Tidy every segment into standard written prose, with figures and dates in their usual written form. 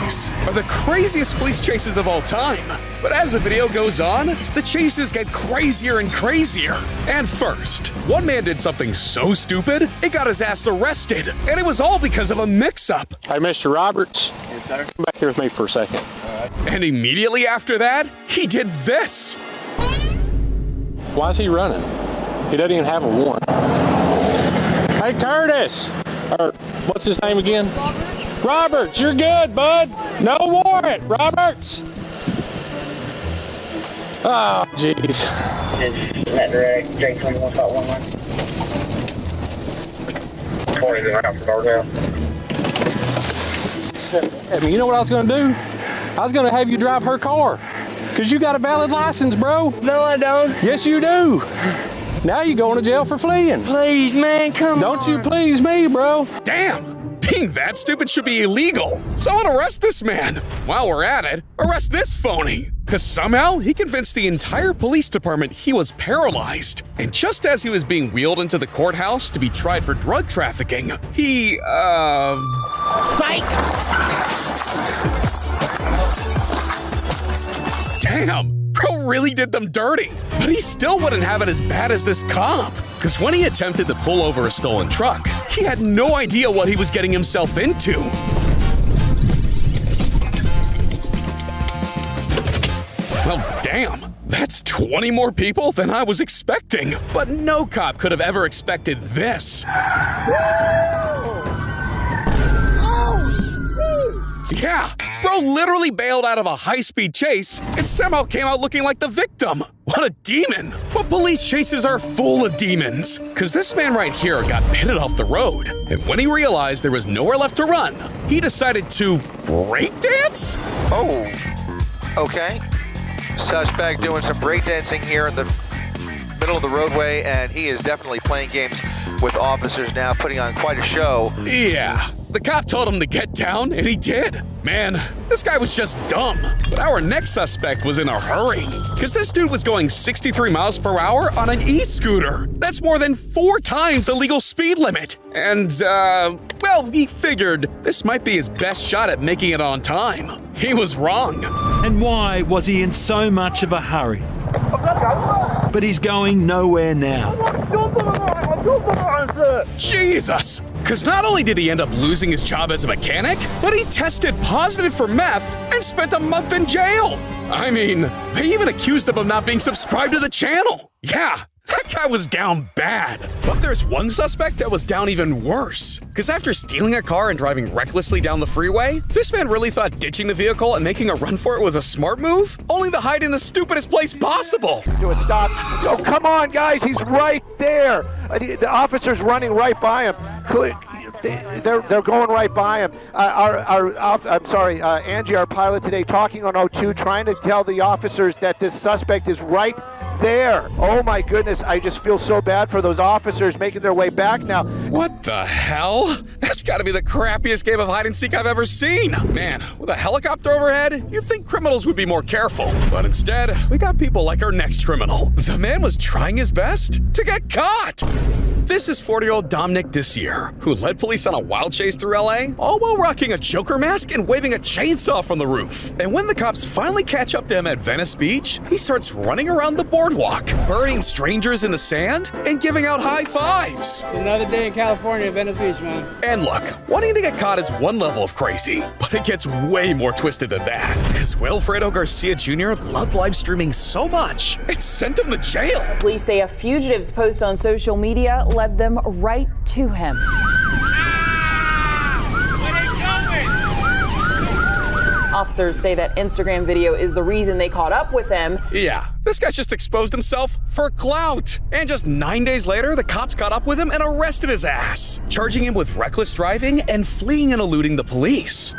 These are the craziest police chases of all time. But as the video goes on, the chases get crazier and crazier. And first, one man did something so stupid, it got his ass arrested. And it was all because of a mix-up. Hey, Mr. Roberts. Yes, sir. Come back here with me for a second. And immediately after that, he did this. Why is he running? He doesn't even have a warrant. Hey, Curtis! Or, what's his name again? Roberts, you're good, bud. No warrant, Roberts. Oh, jeez. Net direct, J21.11. 20 been out from Darville. I mean, you know what I was going to do? I was going to have you drive her car. Because you got a valid license, bro. No, I don't. Yes, you do. Now you're going to jail for fleeing. Please, man, come on. Don't you please me, bro. Damn! Being that stupid should be illegal. Someone arrest this man. While we're at it, arrest this phony. Because somehow he convinced the entire police department he was paralyzed. And just as he was being wheeled into the courthouse to be tried for drug trafficking, he, Psych! Damn! Bro really did them dirty. But he still wouldn't have it as bad as this cop. Because when he attempted to pull over a stolen truck, he had no idea what he was getting himself into. Well, damn. That's 20 more people than I was expecting. But no cop could have ever expected this. Yeah, bro literally bailed out of a high-speed chase and somehow came out looking like the victim. What a demon. But police chases are full of demons. Because this man right here got pitted off the road. And when he realized there was nowhere left to run, he decided to breakdance? Oh, okay. Suspect doing some breakdancing here in the middle of the roadway, and he is definitely playing games with officers now, putting on quite a show. Yeah, the cop told him to get down, and he did. Man, this guy was just dumb. But our next suspect was in a hurry, because this dude was going 63 miles per hour on an e-scooter. That's more than 4 times the legal speed limit. And, well, he figured this might be his best shot at making it on time. He was wrong. And why was he in so much of a hurry? But he's going nowhere now. Jesus! Because not only did he end up losing his job as a mechanic, but he tested positive for meth and spent a month in jail. I mean, they even accused him of not being subscribed to the channel. Yeah, that guy was down bad. But there's one suspect that was down even worse. Because after stealing a car and driving recklessly down the freeway, this man really thought ditching the vehicle and making a run for it was a smart move, only to hide in the stupidest place possible. Do it, stop. Oh, come on, guys, he's right there. The officer's running right by him. They're going right by him. Angie, our pilot today, talking on O2, trying to tell the officers that this suspect is right there. Oh my goodness, I just feel so bad for those officers making their way back now. What the hell? That's gotta be the crappiest game of hide and seek I've ever seen. Man, with a helicopter overhead, you'd think criminals would be more careful. But instead, we got people like our next criminal. The man was trying his best to get caught. This is 40-year-old Dominic Desier, who led police on a wild chase through LA, all while rocking a Joker mask and waving a chainsaw from the roof. And when the cops finally catch up to him at Venice Beach, he starts running around the boardwalk, burying strangers in the sand and giving out high fives. Another day in California, Venice Beach, man. And look, wanting to get caught is one level of crazy, but it gets way more twisted than that. Because Wilfredo Garcia Jr. loved live streaming so much, it sent him to jail. Police say a fugitive's post on social media led them right to him. Officers say that Instagram video is the reason they caught up with him. Yeah, this guy just exposed himself for clout. And just 9 days later, the cops caught up with him and arrested his ass, charging him with reckless driving and fleeing and eluding the police.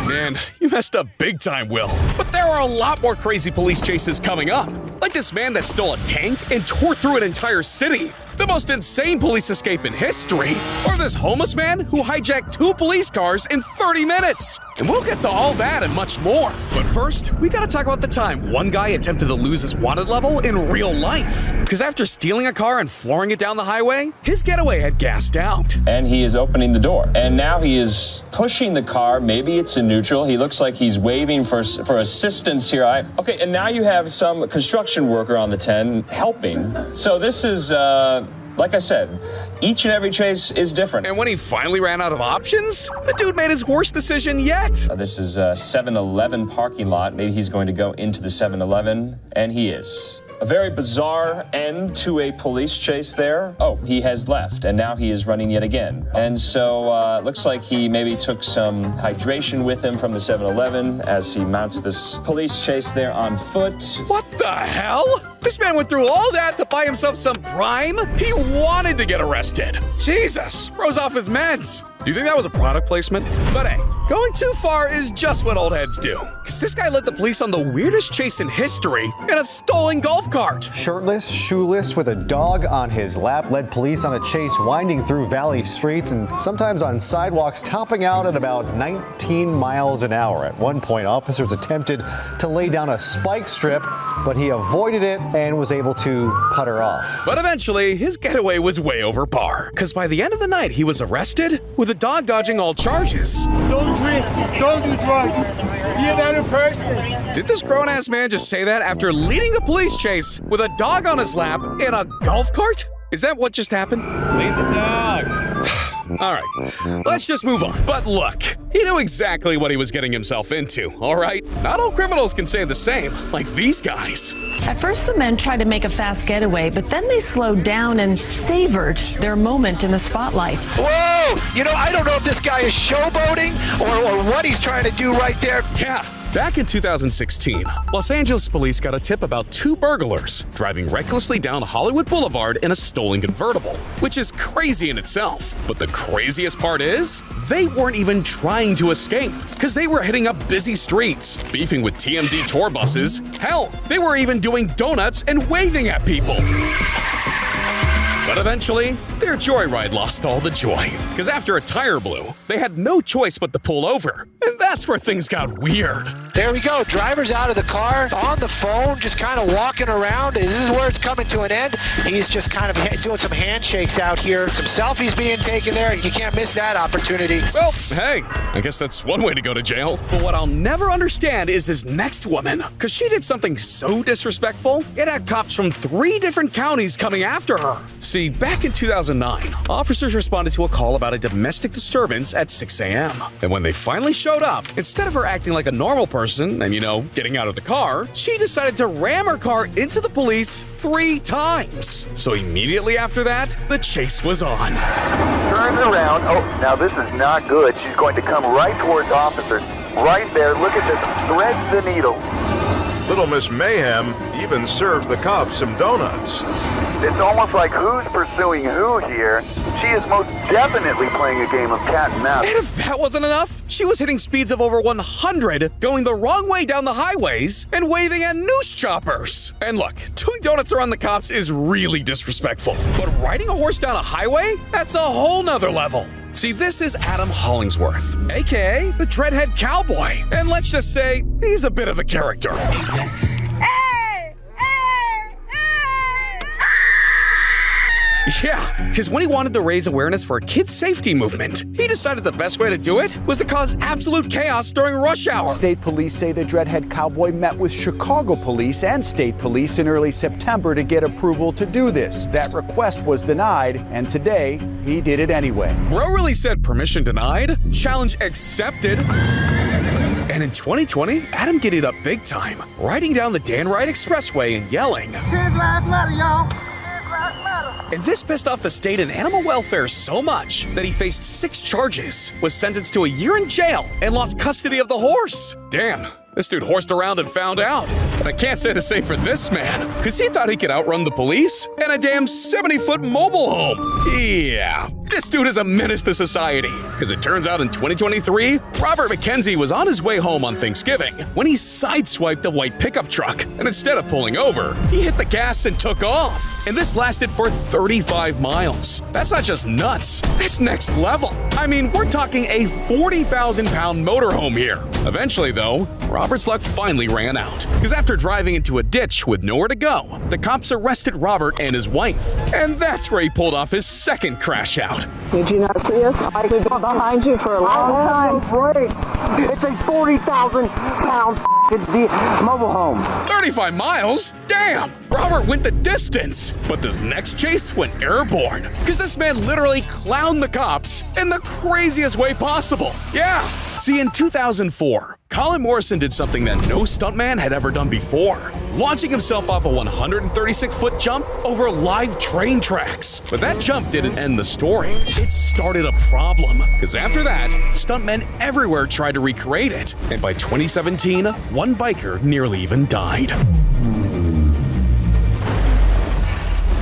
Man, you messed up big time, Will. But there are a lot more crazy police chases coming up. Like this man that stole a tank and tore through an entire city. The most insane police escape in history. Or this homeless man who hijacked 2 police cars in 30 minutes. And we'll get to all that and much more. But first, we gotta talk about the time one guy attempted to lose his wanted level in real life. Because after stealing a car and flooring it down the highway, his getaway had gassed out. And he is opening the door. And now he is pushing the car. Maybe it's in neutral. He looks like he's waving for assistance here. Okay, and now you have some construction worker on the 10 helping. So this is, like I said, each and every chase is different. And when he finally ran out of options, the dude made his worst decision yet. This is a 7-Eleven parking lot. Maybe he's going to go into the 7-Eleven, and he is. A very bizarre end to a police chase there. Oh, he has left, and now he is running yet again. And so looks like he maybe took some hydration with him from the 7-Eleven as he mounts this police chase there on foot. What the hell? This man went through all that to buy himself some prime? He wanted to get arrested. Jesus, bro's off his meds. Do you think that was a product placement? But hey, going too far is just what old heads do. Because this guy led the police on the weirdest chase in history in a stolen golf cart. Shirtless, shoeless, with a dog on his lap, led police on a chase winding through valley streets and sometimes on sidewalks, topping out at about 19 miles an hour. At one point, officers attempted to lay down a spike strip, but he avoided it and was able to putter off. But eventually, his getaway was way over par. Because by the end of the night, he was arrested with a dog dodging all charges. Don't drink. Don't do drugs. Be a better person. Did this grown-ass man just say that after leading a police chase with a dog on his lap in a golf cart? Is that what just happened? Leave the dog. All right, let's just move on. But look, he knew exactly what he was getting himself into, all right? Not all criminals can say the same, like these guys. At first, the men tried to make a fast getaway, but then they slowed down and savored their moment in the spotlight. Whoa! You know, I don't know if this guy is showboating or what he's trying to do right there. Yeah. Back in 2016, Los Angeles police got a tip about two burglars driving recklessly down Hollywood Boulevard in a stolen convertible, which is crazy in itself. But the craziest part is, they weren't even trying to escape, because they were hitting up busy streets, beefing with TMZ tour buses. Hell, they were even doing donuts and waving at people. But eventually, their joyride lost all the joy, because after a tire blew, they had no choice but to pull over. And that's where things got weird. There we go. Driver's out of the car, on the phone, just kind of walking around. This is where it's coming to an end. He's just kind of doing some handshakes out here. Some selfies being taken there. You can't miss that opportunity. Well, hey, I guess that's one way to go to jail. But what I'll never understand is this next woman, because she did something so disrespectful, it had cops from 3 different counties coming after her. See, back in 2009, officers responded to a call about a domestic disturbance at 6 a.m. And when they finally showed up, instead of her acting like a normal person and, getting out of the car, she decided to ram her car into the police 3 times. So immediately after that, the chase was on. Turns around. Oh, now this is not good. She's going to come right towards officers. Right there. Look at this. Threads the needle. Little Miss Mayhem even serves the cops some donuts. It's almost like who's pursuing who here. She is most definitely playing a game of cat and mouse. And if that wasn't enough, she was hitting speeds of over 100, going the wrong way down the highways, and waving at news choppers. And look, doing donuts around the cops is really disrespectful. But riding a horse down a highway? That's a whole nother level. See, this is Adam Hollingsworth, aka the Dreadhead Cowboy. And let's just say, he's a bit of a character. Yeah, because when he wanted to raise awareness for a kids' safety movement, he decided the best way to do it was to cause absolute chaos during rush hour. State police say the Dreadhead Cowboy met with Chicago police and state police in early September to get approval to do this. That request was denied, and today, he did it anyway. Bro really said permission denied, challenge accepted. And in 2020, Adam get it up big time, riding down the Dan Wright Expressway and yelling, Kids lives matter, y'all. And this pissed off the state and animal welfare so much that he faced 6 charges, was sentenced to a year in jail, and lost custody of the horse. Damn, this dude horsed around and found out. And I can't say the same for this man, because he thought he could outrun the police and a damn 70-foot mobile home. Yeah, This dude is a menace to society. Because it turns out in 2023, Robert McKenzie was on his way home on Thanksgiving when he sideswiped a white pickup truck. And instead of pulling over, he hit the gas and took off. And this lasted for 35 miles. That's not just nuts, that's next level. I mean, we're talking a 40,000-pound motorhome here. Eventually, though, Robert's luck finally ran out. Because after driving into a ditch with nowhere to go, the cops arrested Robert and his wife. And that's where he pulled off his second crash out. Did you not see us? We've been behind you for a long time. It's a 40,000-pound mobile home. 35 miles? Damn! Robert went the distance. But this next chase went airborne. Because this man literally clowned the cops in the craziest way possible. Yeah. See, in 2004, Colin Morrison did something that no stuntman had ever done before, launching himself off a 136-foot jump over live train tracks. But that jump didn't end the story. It started a problem, because after that, stuntmen everywhere tried to recreate it. And by 2017, one biker nearly even died.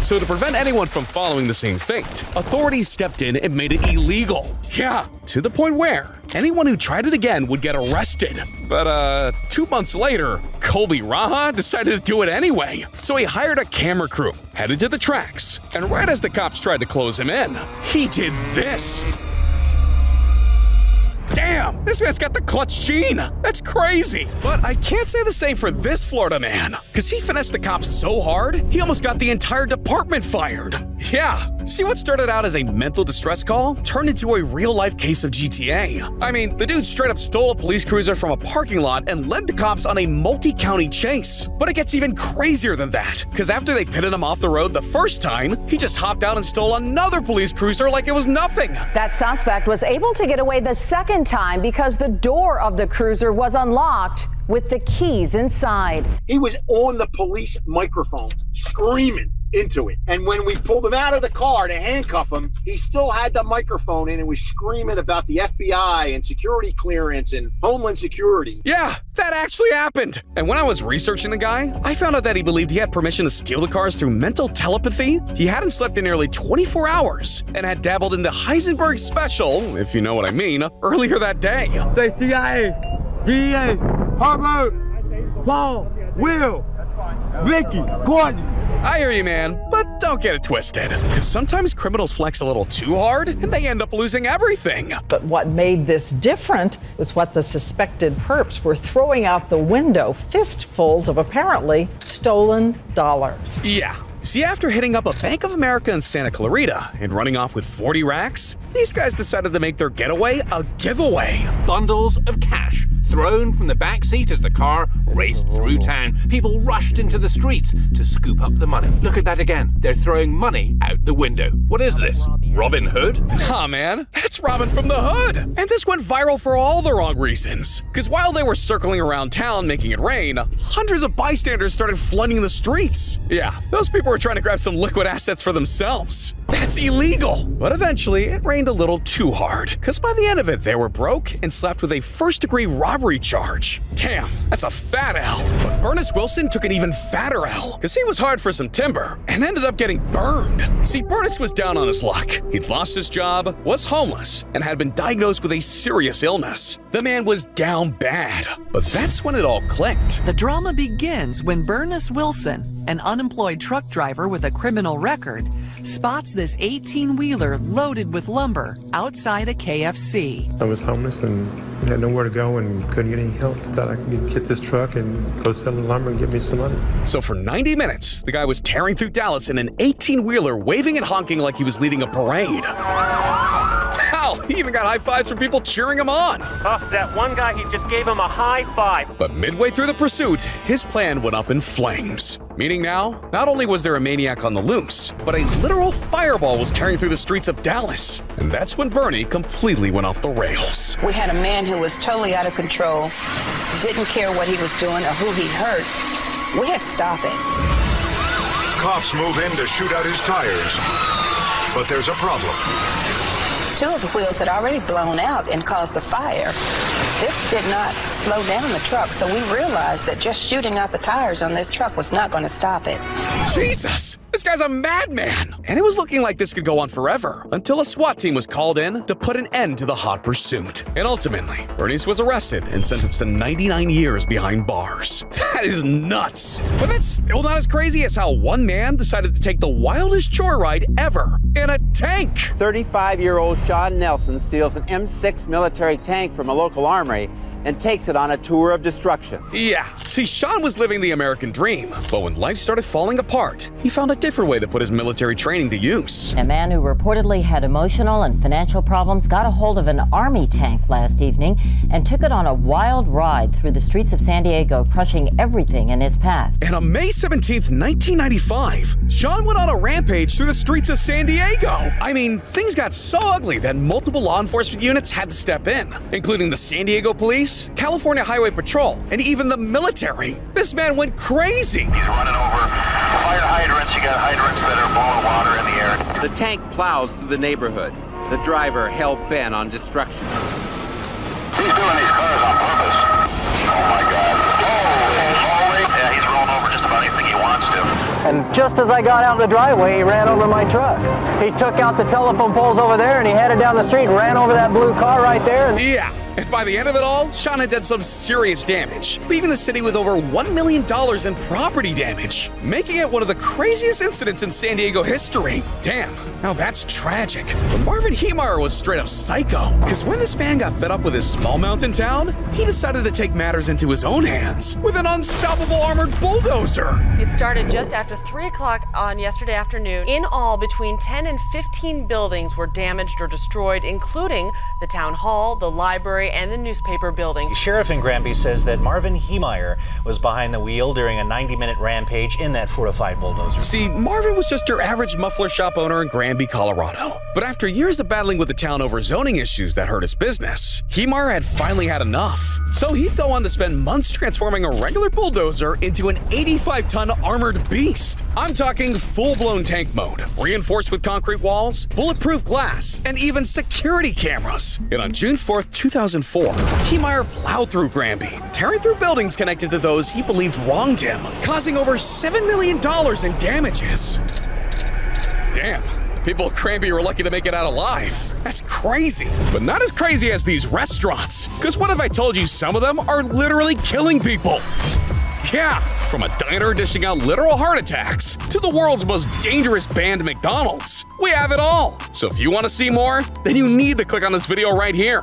So to prevent anyone from following the same fate, authorities stepped in and made it illegal. Yeah, to the point where anyone who tried it again would get arrested. But 2 months later, Colby Raha decided to do it anyway. So he hired a camera crew, headed to the tracks, and right as the cops tried to close him in, he did this. Damn, this man's got the clutch gene. That's crazy. But I can't say the same for this Florida man, because he finessed the cops so hard, he almost got the entire department fired. Yeah, see, what started out as a mental distress call turned into a real-life case of GTA. I mean, the dude straight up stole a police cruiser from a parking lot and led the cops on a multi-county chase. But it gets even crazier than that, because after they pitted him off the road the first time, he just hopped out and stole another police cruiser like it was nothing. That suspect was able to get away the second time because the door of the cruiser was unlocked with the keys inside. He was on the police microphone screaming into it. And when we pulled him out of the car to handcuff him, he still had the microphone in and was screaming about the FBI and security clearance and Homeland Security. Yeah, that actually happened. And when I was researching the guy, I found out that he believed he had permission to steal the cars through mental telepathy. He hadn't slept in nearly 24 hours and had dabbled in the Heisenberg special, if you know what I mean, earlier that day. Say CIA, DEA, Herbert, Paul, Will, Ricky, Courtney. I hear you, man, but don't get it twisted. Because sometimes criminals flex a little too hard and they end up losing everything. But what made this different was what the suspected perps were throwing out the window, fistfuls of apparently stolen dollars. Yeah. See, after hitting up a Bank of America in Santa Clarita and running off with 40 racks, these guys decided to make their getaway a giveaway. Bundles of cash thrown from the back seat as the car raced through town. People rushed into the streets to scoop up the money. Look at that again. They're throwing money out the window. What is this? Robin Hood? Nah, man. That's Robin from the Hood. And this went viral for all the wrong reasons. Because while they were circling around town making it rain, hundreds of bystanders started flooding the streets. Yeah, those people were trying to grab some liquid assets for themselves. That's illegal. But eventually, it rained a little too hard. Because by the end of it, they were broke and slapped with a first-degree robbery charge. Damn, that's a fat L. But Bernice Wilson took an even fatter L. Because he was hard for some timber and ended up getting burned. See, Bernice was down on his luck. He'd lost his job, was homeless, and had been diagnosed with a serious illness. The man was down bad. But that's when it all clicked. The drama begins when Bernice Wilson, an unemployed truck driver with a criminal record, spots this 18-wheeler loaded with lumber outside a KFC. I was homeless and had nowhere to go and couldn't get any help. Thought I could get this truck and go sell the lumber and get me some money. So for 90 minutes, the guy was tearing through Dallas in an 18-wheeler, waving and honking like he was leading a parade. Hell, he even got high fives from people cheering him on. Oh, that one guy, he just gave him a high five. But midway through the pursuit, his plan went up in flames. Meaning now, not only was there a maniac on the loose, but a literal fireball was tearing through the streets of Dallas. And that's when Bernie completely went off the rails. We had a man who was totally out of control, didn't care what he was doing or who he hurt. We had to stop it. Cops move in to shoot out his tires. But there's a problem. Two of the wheels had already blown out and caused a fire. This did not slow down the truck, so we realized that just shooting out the tires on this truck was not going to stop it. Jesus! This guy's a madman! And it was looking like this could go on forever until a SWAT team was called in to put an end to the hot pursuit. And ultimately, Bernice was arrested and sentenced to 99 years behind bars. That is nuts! But that's still not as crazy as how one man decided to take the wildest joyride ever in a tank! 35-year-old Sean Nelson steals an M6 military tank from a local armory and takes it on a tour of destruction. Yeah, see, Sean was living the American dream, but when life started falling apart, he found a different way to put his military training to use. A man who reportedly had emotional and financial problems got a hold of an army tank last evening and took it on a wild ride through the streets of San Diego, crushing everything in his path. And on May 17th, 1995, Sean went on a rampage through the streets of San Diego. I mean, things got so ugly that multiple law enforcement units had to step in, including the San Diego Police, California Highway Patrol, and even the military. This man went crazy. He's running over fire hydrants. You got hydrants that are blowing water in the air. The tank plows through the neighborhood, the driver hell-bent on destruction. He's doing these cars on purpose. Oh my God. Yeah, he's rolling over just about anything he wants to. And just as I got out in the driveway, he ran over my truck. He took out the telephone poles over there and he headed down the street and ran over that blue car right there. Yeah. And by the end of it all, Sean had done some serious damage, leaving the city with over $1 million in property damage, making it one of the craziest incidents in San Diego history. Damn, now that's tragic. But Marvin Heemeyer was straight up psycho, because when this man got fed up with his small mountain town, he decided to take matters into his own hands with an unstoppable armored bulldozer. It started just after 3 o'clock on yesterday afternoon. In all, between 10 and 15 buildings were damaged or destroyed, including the town hall, the library, and the newspaper building. Sheriff in Granby says that Marvin Heemeyer was behind the wheel during a 90-minute rampage in that fortified bulldozer. See, Marvin was just your average muffler shop owner in Granby, Colorado. But after years of battling with the town over zoning issues that hurt his business, Heemeyer had finally had enough. So he'd go on to spend months transforming a regular bulldozer into an 85-ton armored beast. I'm talking full-blown tank mode, reinforced with concrete walls, bulletproof glass, and even security cameras. And on June 4th, 2004, Heemeyer plowed through Granby, tearing through buildings connected to those he believed wronged him, causing over $7 million in damages. Damn. People at Granby were lucky to make it out alive. That's crazy. But not as crazy as these restaurants. Because what if I told you some of them are literally killing people? Yeah, from a diner dishing out literal heart attacks to the world's most dangerous band, McDonald's. We have it all. So if you want to see more, then you need to click on this video right here.